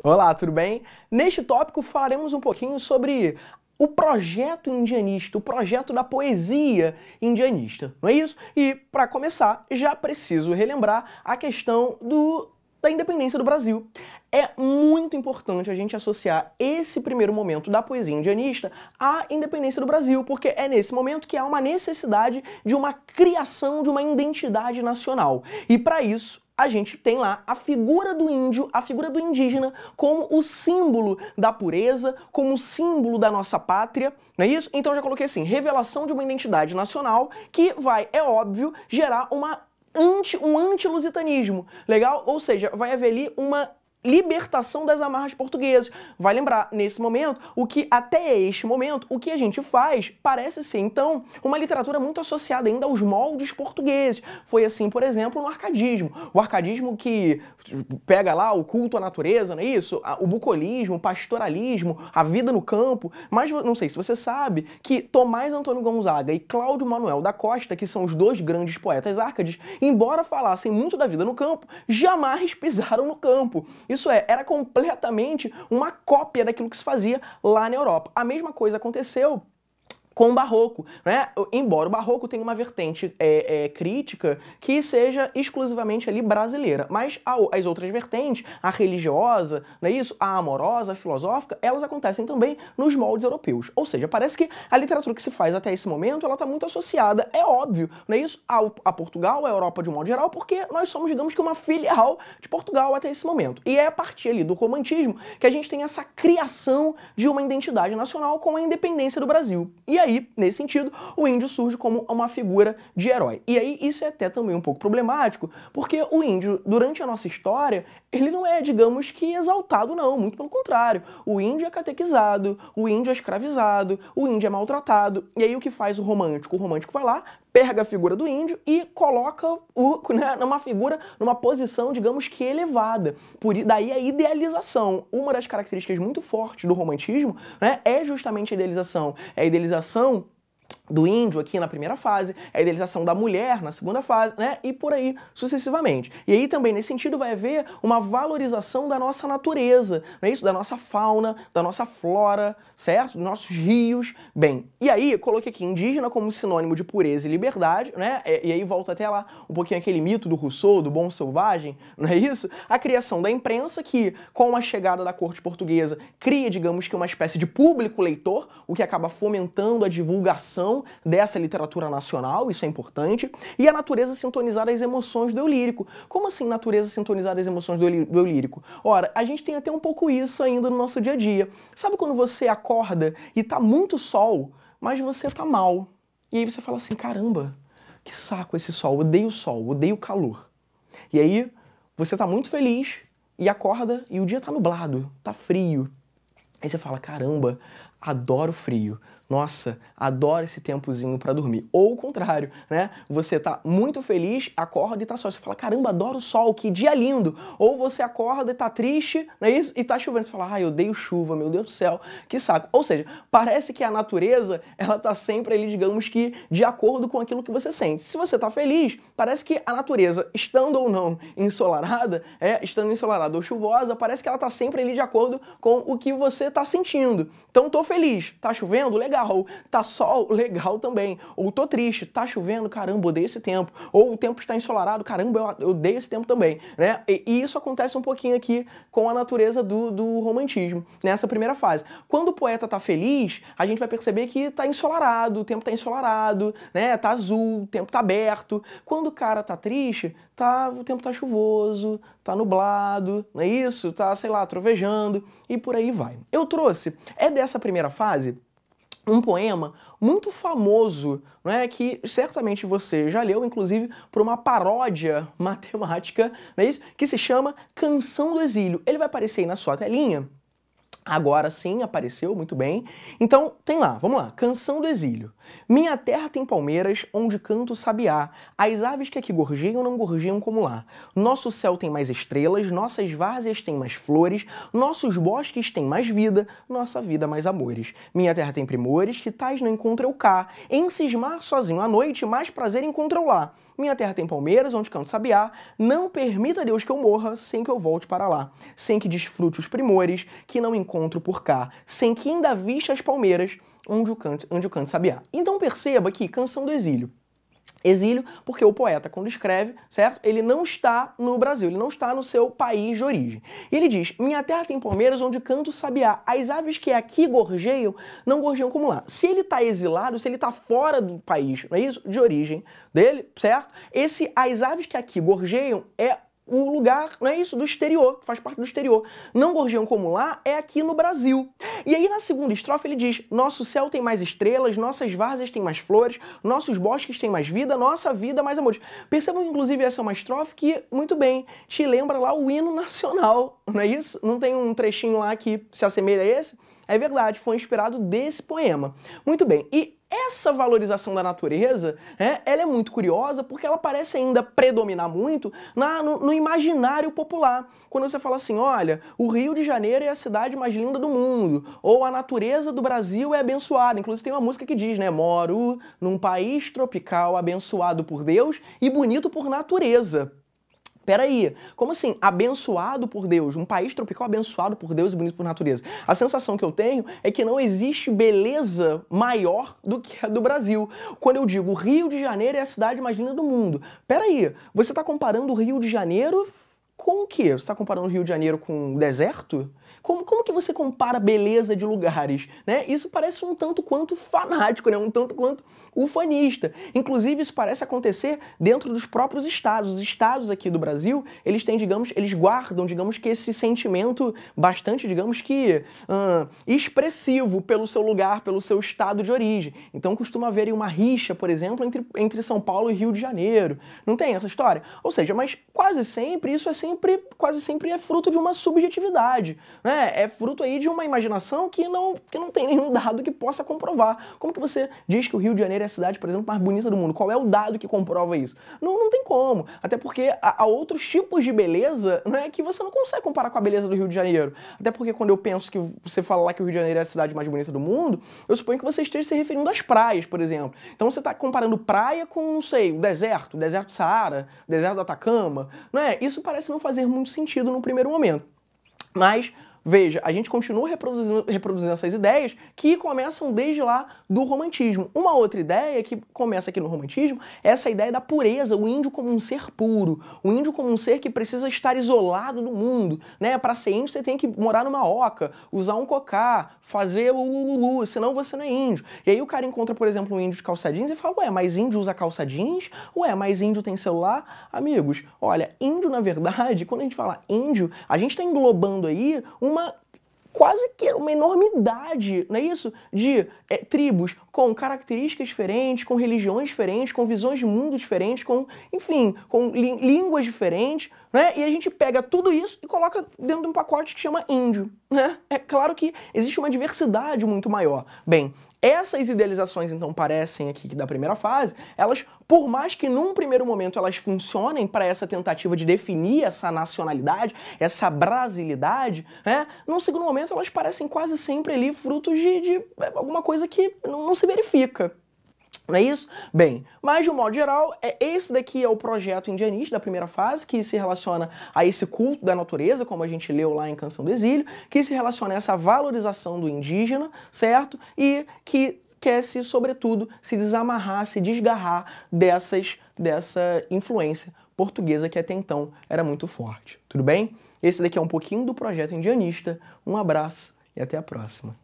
Olá, tudo bem? Neste tópico falaremos um pouquinho sobre o projeto indianista, o projeto da poesia indianista, não é isso? E, para começar, já preciso relembrar a questão da independência do Brasil. É muito importante a gente associar esse primeiro momento da poesia indianista à independência do Brasil, porque é nesse momento que há uma necessidade de uma criação de uma identidade nacional. E, para isso, a gente tem lá a figura do índio, a figura do indígena, como o símbolo da pureza, como o símbolo da nossa pátria, não é isso? Então já coloquei assim, revelação de uma identidade nacional que vai, é óbvio, gerar um anti-lusitanismo, legal? Ou seja, vai haver ali uma libertação das amarras portuguesas. Vai lembrar, nesse momento, até este momento, o que a gente faz parece ser, então, uma literatura muito associada ainda aos moldes portugueses. Foi assim, por exemplo, no arcadismo. O arcadismo que pega lá o culto à natureza, não é isso? O bucolismo, o pastoralismo, a vida no campo. Mas não sei se você sabe que Tomás Antônio Gonzaga e Cláudio Manuel da Costa, que são os dois grandes poetas árcades, embora falassem muito da vida no campo, jamais pisaram no campo. Isso era completamente uma cópia daquilo que se fazia lá na Europa. A mesma coisa aconteceu com o Barroco, né? Embora o Barroco tenha uma vertente crítica que seja exclusivamente ali brasileira, mas as outras vertentes, a religiosa, não é isso? A amorosa, a filosófica, elas acontecem também nos moldes europeus. Ou seja, parece que a literatura que se faz até esse momento, ela está muito associada, é óbvio, não é isso? A Portugal, a Europa de um modo geral, porque nós somos, digamos que, uma filial de Portugal até esse momento. E é a partir ali do romantismo que a gente tem essa criação de uma identidade nacional com a independência do Brasil. E aí, nesse sentido, o índio surge como uma figura de herói. E aí, isso é até também um pouco problemático, porque o índio, durante a nossa história, ele não é, digamos que, exaltado, não. Muito pelo contrário. O índio é catequizado, o índio é escravizado, o índio é maltratado. E aí, o que faz o romântico? O romântico vai lá, pega a figura do índio e coloca numa figura, numa posição, digamos que elevada. Daí a idealização. Uma das características muito fortes do romantismo, né, é justamente a idealização. É a idealização do índio aqui na primeira fase, a idealização da mulher na segunda fase, né? E por aí sucessivamente. E aí também, nesse sentido, vai haver uma valorização da nossa natureza, não é isso? Da nossa fauna, da nossa flora, certo? Dos nossos rios. Bem, e aí eu coloquei aqui indígena como sinônimo de pureza e liberdade, né? E aí volta até lá um pouquinho aquele mito do Rousseau, do bom selvagem, não é isso? A criação da imprensa que, com a chegada da corte portuguesa, cria, digamos que, uma espécie de público leitor, o que acaba fomentando a divulgação dessa literatura nacional, isso é importante, e a natureza sintonizada às emoções do eu lírico. Como assim natureza sintonizada às emoções do eu lírico? Ora, a gente tem até um pouco isso ainda no nosso dia a dia. Sabe quando você acorda e tá muito sol, mas você tá mal? E aí você fala assim, caramba, que saco esse sol, odeio calor. E aí você tá muito feliz e acorda e o dia tá nublado, tá frio. Aí você fala, caramba, adoro frio. Nossa, adoro esse tempozinho pra dormir. Ou o contrário, né? Você tá muito feliz, acorda e tá sol. Você fala, caramba, adoro o sol, que dia lindo. Ou você acorda e tá triste, não é isso? E tá chovendo. Você fala, ai, eu odeio chuva, meu Deus do céu, que saco. Ou seja, parece que a natureza, ela tá sempre ali, digamos que, de acordo com aquilo que você sente. Se você tá feliz, parece que a natureza, estando ou não ensolarada, estando ensolarada ou chuvosa, parece que ela tá sempre ali de acordo com o que você tá sentindo. Então, tô feliz, tá chovendo? Legal. Tá sol? Legal também. Ou tô triste, tá chovendo? Caramba, odeio esse tempo. Ou o tempo está ensolarado? Caramba, eu odeio esse tempo também, né? E isso acontece um pouquinho aqui com a natureza do romantismo, nessa primeira fase. Quando o poeta tá feliz, a gente vai perceber que tá ensolarado, o tempo tá ensolarado, né? Tá azul, o tempo tá aberto. Quando o cara tá triste, o tempo tá chuvoso, tá nublado, não é isso? Tá, sei lá, trovejando e por aí vai. Eu trouxe, dessa primeira fase, um poema muito famoso, não é, que certamente você já leu, inclusive por uma paródia matemática, não é isso? Que se chama Canção do Exílio. Ele vai aparecer aí na sua telinha. Agora sim, apareceu, muito bem. Então, tem lá, vamos lá. Canção do Exílio. Minha terra tem palmeiras, onde canto o sabiá. As aves que aqui gorjeiam não gorjeiam como lá. Nosso céu tem mais estrelas, nossas várzeas têm mais flores, nossos bosques têm mais vida, nossa vida mais amores. Minha terra tem primores, que tais não encontro eu cá. Em cismar sozinho à noite, mais prazer encontro eu lá. Minha terra tem palmeiras, onde canto sabiá. Não permita Deus que eu morra sem que eu volte para lá. Sem que desfrute os primores, que não encontro por cá. Sem que ainda vista as palmeiras, onde o canto sabiá. Então perceba que Canção do Exílio. Exílio, porque o poeta, quando escreve, certo? Ele não está no Brasil, ele não está no seu país de origem. E ele diz, minha terra tem palmeiras onde canto o sabiá. As aves que aqui gorjeiam, não gorjeiam como lá. Se ele está exilado, se ele está fora do país, não é isso? De origem dele, certo? As aves que aqui gorjeiam é o lugar, não é isso? Do exterior, que faz parte do exterior. Não gorjeiam como lá, é aqui no Brasil. E aí na segunda estrofe ele diz, nosso céu tem mais estrelas, nossas várzeas têm mais flores, nossos bosques têm mais vida, nossa vida mais amores. Percebam que inclusive essa é uma estrofe que, muito bem, te lembra lá o hino nacional, não é isso? Não tem um trechinho lá que se assemelha a esse? É verdade, foi inspirado desse poema. Muito bem, e essa valorização da natureza, ela é muito curiosa porque ela parece ainda predominar muito no imaginário popular. Quando você fala assim, olha, o Rio de Janeiro é a cidade mais linda do mundo, ou a natureza do Brasil é abençoada. Inclusive tem uma música que diz, né, moro num país tropical abençoado por Deus e bonito por natureza. Peraí, como assim? Abençoado por Deus, um país tropical abençoado por Deus e bonito por natureza. A sensação que eu tenho é que não existe beleza maior do que a do Brasil. Quando eu digo Rio de Janeiro é a cidade mais linda do mundo. Peraí, você está comparando o Rio de Janeiro com o quê? Você está comparando o Rio de Janeiro com o deserto? Como que você compara beleza de lugares? Né? Isso parece um tanto quanto fanático, né? Um tanto quanto ufanista. Inclusive, isso parece acontecer dentro dos próprios estados. Os estados aqui do Brasil, eles têm, digamos, eles guardam, digamos que esse sentimento bastante, digamos que, expressivo pelo seu lugar, pelo seu estado de origem. Então, costuma haver uma rixa, por exemplo, entre São Paulo e Rio de Janeiro. Não tem essa história? Ou seja, mas quase sempre, quase sempre é fruto de uma subjetividade, né? É fruto aí de uma imaginação que não tem nenhum dado que possa comprovar. Como que você diz que o Rio de Janeiro é a cidade, por exemplo, mais bonita do mundo? Qual é o dado que comprova isso? Não tem como. Até porque há outros tipos de beleza, né, que você não consegue comparar com a beleza do Rio de Janeiro. Até porque quando eu penso que você fala lá que o Rio de Janeiro é a cidade mais bonita do mundo, eu suponho que você esteja se referindo às praias, por exemplo. Então você está comparando praia com, não sei, o deserto do Saara, o deserto do Atacama, não é? Isso parece não fazer muito sentido no primeiro momento. Mas veja, a gente continua reproduzindo essas ideias que começam desde lá do romantismo. Uma outra ideia que começa aqui no romantismo é essa ideia da pureza, o índio como um ser puro, o índio como um ser que precisa estar isolado do mundo, né? Para ser índio você tem que morar numa oca, usar um cocá, fazer o senão você não é índio. E aí o cara encontra, por exemplo, um índio de calça jeans e fala, ué, mas índio usa calça jeans? Ué, mas índio tem celular? Amigos, olha, índio na verdade, quando a gente fala índio, a gente está englobando aí quase que uma enormidade, não é isso? De tribos com características diferentes, com religiões diferentes, com visões de mundo diferentes, enfim, com línguas diferentes, né? E a gente pega tudo isso e coloca dentro de um pacote que chama índio, né? É claro que existe uma diversidade muito maior. Bem, essas idealizações, então, parecem aqui que da primeira fase, elas, por mais que num primeiro momento elas funcionem para essa tentativa de definir essa nacionalidade, essa brasilidade, né? Num segundo momento elas parecem quase sempre ali frutos de alguma coisa que não se verifica. Não é isso? Bem, mas de um modo geral, esse daqui é o projeto indianista da primeira fase, que se relaciona a esse culto da natureza, como a gente leu lá em Canção do Exílio, que se relaciona a essa valorização do indígena, certo? E que quer sobretudo, se desamarrar, se desgarrar dessa influência portuguesa que até então era muito forte. Tudo bem? Esse daqui é um pouquinho do projeto indianista. Um abraço e até a próxima.